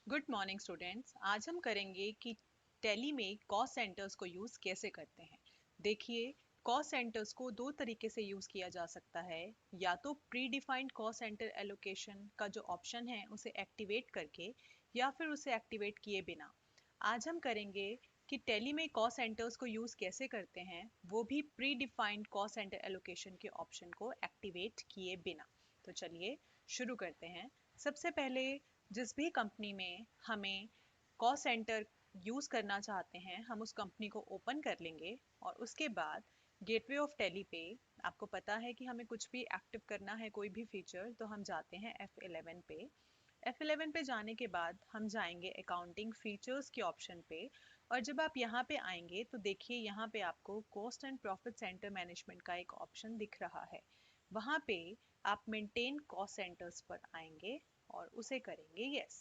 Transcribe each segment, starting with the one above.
Good morning students. आज हम करेंगे कि टैली में कॉस्ट सेंटर्स को यूज़ कैसे करते हैं। देखिए, कॉस्ट सेंटर्स को दो तरीके से यूज़ किया जा सकता है। या तो pre defined cost centre allocation का जो ऑप्शन है उसे एक्टिवेट करके, या फिर उसे एक्टिवेट किए बिना। आज हम करेंगे कि टैली में कॉस्ट सेंटर्स को यूज़ कैसे करते हैं, वो भी pre defined cost centre allocation के ऑप्शन को एक्टिवेट किए बिना। तो चलिए शुरू करते हैं। सबसे पहले, जिस भी कंपनी में हमें कॉस्ट सेंटर यूज़ करना चाहते हैं, हम उस कंपनी को ओपन कर लेंगे और उसके बाद गेटवे ऑफ टैली पे आपको पता है कि हमें कुछ भी एक्टिव करना है, कोई भी फीचर, तो हम जाते हैं F11 पे। F11 पे जाने के बाद हम जाएंगे अकाउंटिंग फीचर्स के ऑप्शन पे। और जब आप यहाँ पे आएंगे तो देखिए यहाँ पे आपको cost and profit centre management का एक ऑप्शन दिख रहा है। वहाँ पे आप मेंटेन कॉस्ट सेंटर्स पर आएंगे और उसे करेंगे यस।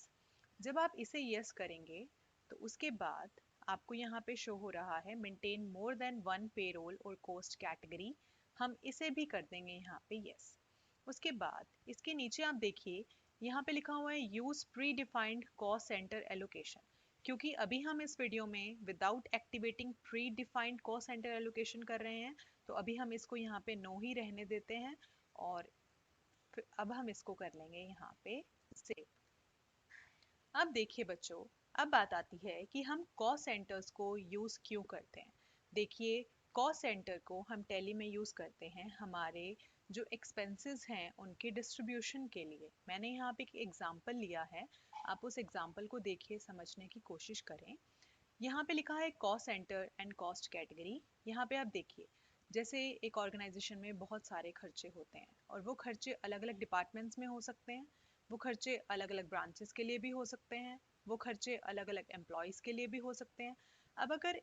जब आप इसे यस करेंगे तो उसके बाद आपको यहाँ पे शो हो रहा है maintain more than one payroll और कॉस्ट कैटेगरी। हम इसे भी कर देंगे यहाँ पे यस। उसके बाद इसके नीचे आप देखिए यहाँ पे लिखा हुआ है use pre defined cost centre allocation. क्योंकि अभी हम इस वीडियो में without activating pre defined cost centre allocation कर रहे हैं, तो अभी हम इसको यहाँ पे नो ही रहने देते हैं। और फिर अब हम इसको कर लेंगे यहाँ पे सेव। अब देखिए बच्चों, अब बात आती है कि हम कॉस्ट सेंटर्स को यूज़ क्यों करते हैं। देखिए, कॉस्ट सेंटर को हम टैली में यूज़ करते हैं हमारे जो एक्सपेंसेस हैं उनके डिस्ट्रीब्यूशन के लिए। मैंने यहाँ पे एक एग्जांपल लिया है, आप उस एग्जांपल को देखिए, समझने की कोशिश करें। यहाँ पे लिखा है cost centre and cost category. यहाँ पे आप देखिए, जैसे एक ऑर्गेनाइजेशन में बहुत सारे खर्चे होते हैं और वो खर्चे अलग अलग डिपार्टमेंट्स में हो सकते हैं, वो खर्चे अलग अलग ब्रांचेस के लिए भी हो सकते हैं, वो खर्चे अलग अलग एम्प्लॉयज़ के लिए भी हो सकते हैं। अब अगर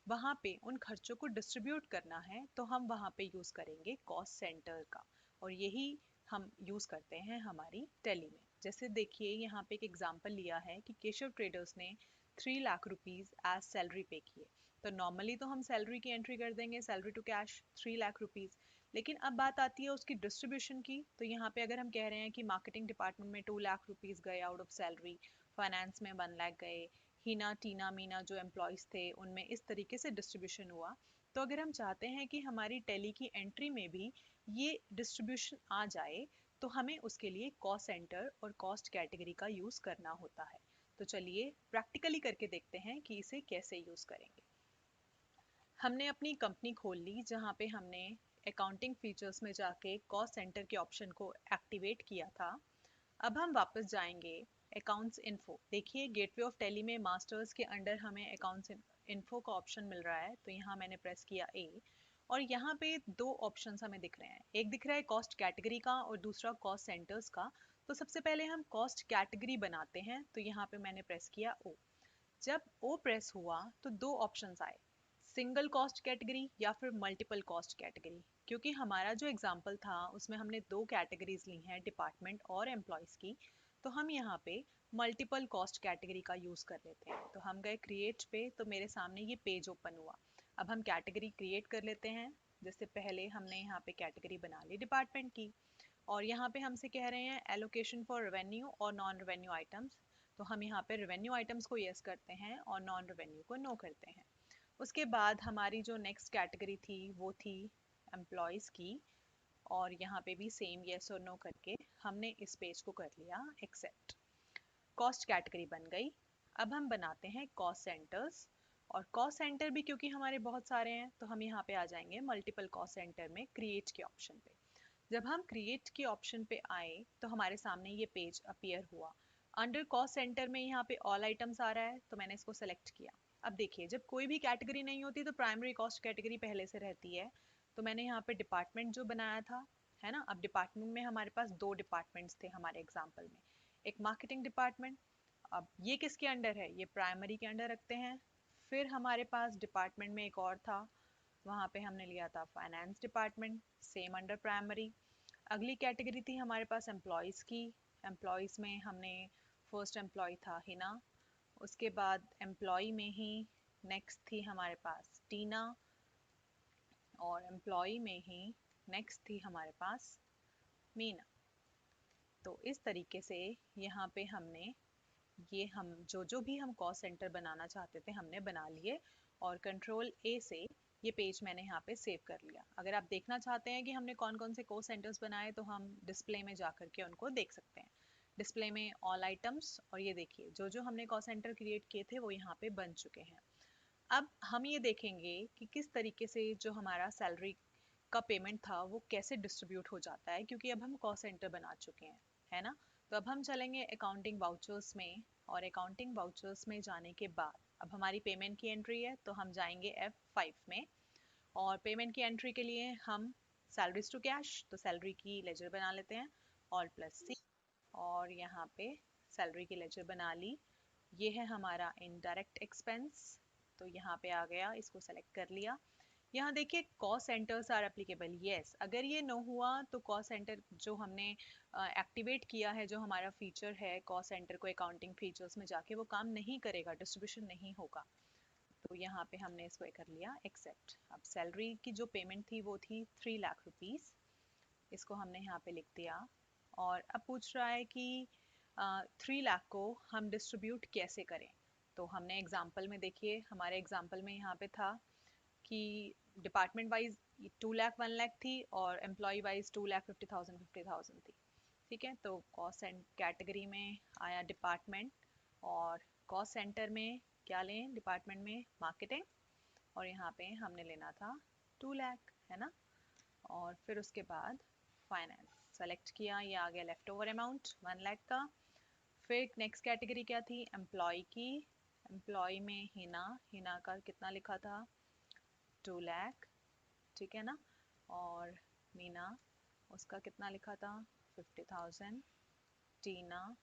वहाँ पे उन खर्चों को डिस्ट्रीब्यूट करना है तो हम वहाँ पे यूज़ करेंगे कॉस्ट सेंटर का। और यही हम यूज़ करते हैं हमारी टैली में। जैसे देखिए यहाँ पे एक एग्जांपल लिया है कि केशव ट्रेडर्स ने 3 लाख रुपीज़ एज सैलरी पे किए। तो नॉर्मली तो हम सैलरी की एंट्री कर देंगे, salary to cash 3 lakh rupees. लेकिन अब बात आती है उसकी डिस्ट्रीब्यूशन की। तो यहाँ पे अगर हम कह रहे हैं कि मार्केटिंग डिपार्टमेंट में 2 लाख रुपीज़ गए आउट ऑफ सैलरी, फाइनेंस में 1 लाख गए, हीना टीना मीना जो एम्प्लॉयज़ थे उनमें इस तरीके से डिस्ट्रीब्यूशन हुआ। तो अगर हम चाहते हैं कि हमारी टैली की एंट्री में भी ये डिस्ट्रीब्यूशन आ जाए, तो हमें उसके लिए कॉस्ट सेंटर और कॉस्ट कैटेगरी का यूज़ करना होता है। तो चलिए प्रैक्टिकली करके देखते हैं कि इसे कैसे यूज़ करेंगे। हमने अपनी कंपनी खोल ली जहाँ पे हमने अकाउंटिंग फीचर्स में जाके कॉस्ट सेंटर के ऑप्शन को एक्टिवेट किया था। अब हम वापस जाएंगे अकाउंट्स इन्फो। देखिए गेटवे ऑफ टैली में मास्टर्स के अंडर हमें अकाउंट्स इन्फो का ऑप्शन मिल रहा है, तो यहाँ मैंने प्रेस किया ए। और यहाँ पे दो ऑप्शंस हमें दिख रहे हैं, एक दिख रहा है कॉस्ट कैटेगरी का और दूसरा कॉस्ट सेंटर्स का। तो सबसे पहले हम कॉस्ट कैटेगरी बनाते हैं, तो यहाँ पे मैंने प्रेस किया ओ। जब ओ प्रेस हुआ तो दो ऑप्शंस आए, सिंगल कॉस्ट कैटेगरी या फिर मल्टीपल कॉस्ट कैटेगरी। क्योंकि हमारा जो एग्जाम्पल था उसमें हमने दो कैटेगरीज ली हैं, डिपार्टमेंट और एम्प्लॉयज़ की, तो हम यहाँ पे मल्टीपल कॉस्ट कैटेगरी का यूज़ कर लेते हैं। तो हम गए क्रिएट पे, तो मेरे सामने ये पेज ओपन हुआ। अब हम कैटेगरी क्रिएट कर लेते हैं। जैसे पहले हमने यहाँ पे कैटेगरी बना ली डिपार्टमेंट की, और यहाँ पे हमसे कह रहे हैं एलोकेशन फॉर रेवेन्यू और नॉन रेवेन्यू आइटम्स। तो हम यहाँ पे रेवेन्यू आइटम्स को यस करते हैं और नॉन रेवेन्यू को नो करते हैं। उसके बाद हमारी जो नेक्स्ट कैटेगरी थी वो थी एम्प्लॉयज़ की, और यहाँ पे भी सेम यस और नो करके हमने इस पेज को कर लिया एक्सेप्ट। कॉस्ट कैटेगरी बन गई। अब हम बनाते हैं कॉस्ट सेंटर्स। और कॉस्ट सेंटर भी क्योंकि हमारे बहुत सारे हैं, तो हम यहाँ पे आ जाएंगे मल्टीपल कॉस्ट सेंटर में क्रिएट के ऑप्शन पे। जब हम क्रिएट के ऑप्शन पे आए तो हमारे सामने ये पेज अपीयर हुआ। अंडर कॉस्ट सेंटर में यहाँ पे ऑल आइटम्स आ रहा है, तो मैंने इसको सेलेक्ट किया। अब देखिए, जब कोई भी कैटेगरी नहीं होती तो प्राइमरी कॉस्ट कैटेगरी पहले से रहती है। तो मैंने यहाँ पे डिपार्टमेंट जो बनाया था, है ना। अब डिपार्टमेंट में हमारे पास दो डिपार्टमेंट्स थे हमारे एग्जाम्पल में, एक मार्केटिंग डिपार्टमेंट। अब ये किसके अंडर है, ये प्राइमरी के अंडर रखते हैं। फिर हमारे पास डिपार्टमेंट में एक और था, वहाँ पे हमने लिया था finance department, same under primary. अगली कैटेगरी थी हमारे पास एम्प्लॉयज़ की। एम्प्लॉयज़ में हमने फर्स्ट एम्प्लॉय था हिना। उसके बाद एम्प्लॉय में ही नेक्स्ट थी हमारे पास टीना, और एम्प्लॉय में ही नेक्स्ट थी हमारे पास मीना। तो इस तरीके से यहाँ पे हमने ये हम जो भी हम कॉस्ट सेंटर बनाना चाहते थे हमने बना लिए, और कंट्रोल ए से ये पेज मैंने यहाँ पे सेव कर लिया। अगर आप देखना चाहते हैं कि हमने कौन कौन से कॉस्ट सेंटर्स बनाए तो हम डिस्प्ले में जा करके उनको देख सकते हैं। डिस्प्ले में ऑल आइटम्स, और ये देखिए जो जो हमने कॉस्ट सेंटर क्रिएट किए थे वो यहाँ पे बन चुके हैं। अब हम ये देखेंगे कि किस तरीके से जो हमारा सैलरी का पेमेंट था वो कैसे डिस्ट्रीब्यूट हो जाता है, क्योंकि अब हम कॉस्ट सेंटर बना चुके हैं, है ना। तो अब हम चलेंगे अकाउंटिंग वाउचर्स में, और अकाउंटिंग वाउचर्स में जाने के बाद अब हमारी पेमेंट की एंट्री है तो हम जाएंगे F5 में, और पेमेंट की एंट्री के लिए हम सैलरीज टू कैश, तो सैलरी की लेजर बना लेते हैं, Alt+C, और यहाँ पे सैलरी की लेजर बना ली। ये है हमारा इनडायरेक्ट एक्सपेंस, तो यहाँ पे आ गया, इसको सेलेक्ट कर लिया। यहाँ देखिए cost centres are applicable, yes. अगर ये न हुआ तो कॉस्ट सेंटर जो हमने एक्टिवेट किया है, जो हमारा फीचर है कॉस्ट सेंटर को अकाउंटिंग फीचर्स में जाके, वो काम नहीं करेगा, डिस्ट्रीब्यूशन नहीं होगा। तो यहाँ पे हमने इसको कर लिया एक्सेप्ट। अब सैलरी की जो पेमेंट थी वो थी 3 लाख रुपीज़, इसको हमने यहाँ पे लिख दिया। और अब पूछ रहा है कि 3 लाख को हम डिस्ट्रीब्यूट कैसे करें। तो हमने एग्जाम्पल में देखिए, हमारे एग्जाम्पल में यहाँ पे था कि डिपार्टमेंट वाइज 2 लाख 1 लाख थी, और एम्प्लॉय वाइज 2,50,000 थी। ठीक है, तो कॉस्ट एंड कैटेगरी में आया डिपार्टमेंट, और कॉस्ट सेंटर में क्या लें, डिपार्टमेंट में मार्केटिंग, और यहाँ पे हमने लेना था 2 लाख, है ना। और फिर उसके बाद फाइनेंस सेलेक्ट किया, ये आ गया लेफ्ट ओवर अमाउंट 1 लाख का। फिर नेक्स्ट कैटेगरी क्या थी, एम्प्लॉय की। एम्प्लॉय में हिना, हिना का कितना लिखा था, 2 लाख, ठीक है ना। और मीना, उसका कितना लिखा था, 50,000। टीना,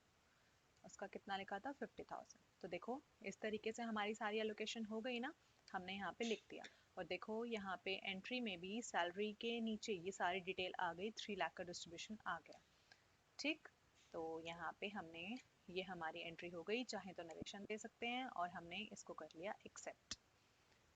उसका कितना लिखा था, 50,000। तो देखो इस तरीके से हमारी सारी एलोकेशन हो गई ना, हमने यहाँ पे लिख दिया। और देखो यहाँ पे एंट्री में भी सैलरी के नीचे ये सारी डिटेल आ गई, 3 लाख का डिस्ट्रीब्यूशन आ गया। ठीक, तो यहाँ पे हमने, ये हमारी एंट्री हो गई, चाहे तो नरेशन दे सकते हैं, और हमने इसको कर लिया एक्सेप्ट।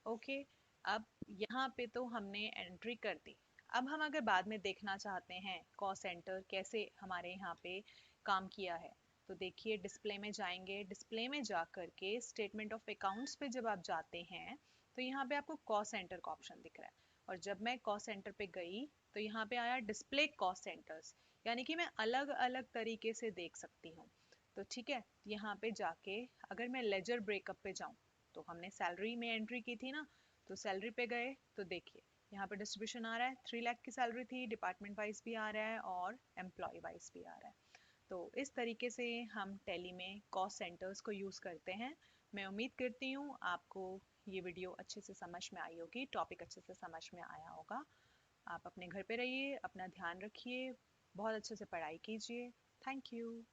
ओके, अब यहाँ पे तो हमने एंट्री कर दी। अब हम अगर बाद में देखना चाहते हैं कॉस्ट सेंटर कैसे हमारे यहाँ पे काम किया है, तो देखिए डिस्प्ले में जाएंगे, डिस्प्ले में जा करके स्टेटमेंट ऑफ अकाउंट्स पे जब आप जाते हैं तो यहाँ पे आपको कॉस्ट सेंटर का ऑप्शन दिख रहा है। और जब मैं कॉस्ट सेंटर पे गई तो यहाँ पे आया डिस्प्ले कॉस्ट सेंटर्स, यानी कि मैं अलग अलग तरीके से देख सकती हूँ। तो ठीक है, यहाँ पे जाके अगर मैं लेजर ब्रेकअप पे जाऊँ, तो हमने सैलरी में एंट्री की थी ना, तो सैलरी पे गए तो देखिए यहाँ पे डिस्ट्रीब्यूशन आ रहा है, 3 लाख की सैलरी थी, डिपार्टमेंट वाइज भी आ रहा है और एम्प्लॉय वाइज भी आ रहा है। तो इस तरीके से हम टैली में कॉस्ट सेंटर्स को यूज़ करते हैं। मैं उम्मीद करती हूँ आपको ये वीडियो अच्छे से समझ में आई होगी, टॉपिक अच्छे से समझ में आया होगा। आप अपने घर पे रहिए, अपना ध्यान रखिए, बहुत अच्छे से पढ़ाई कीजिए। Thank you.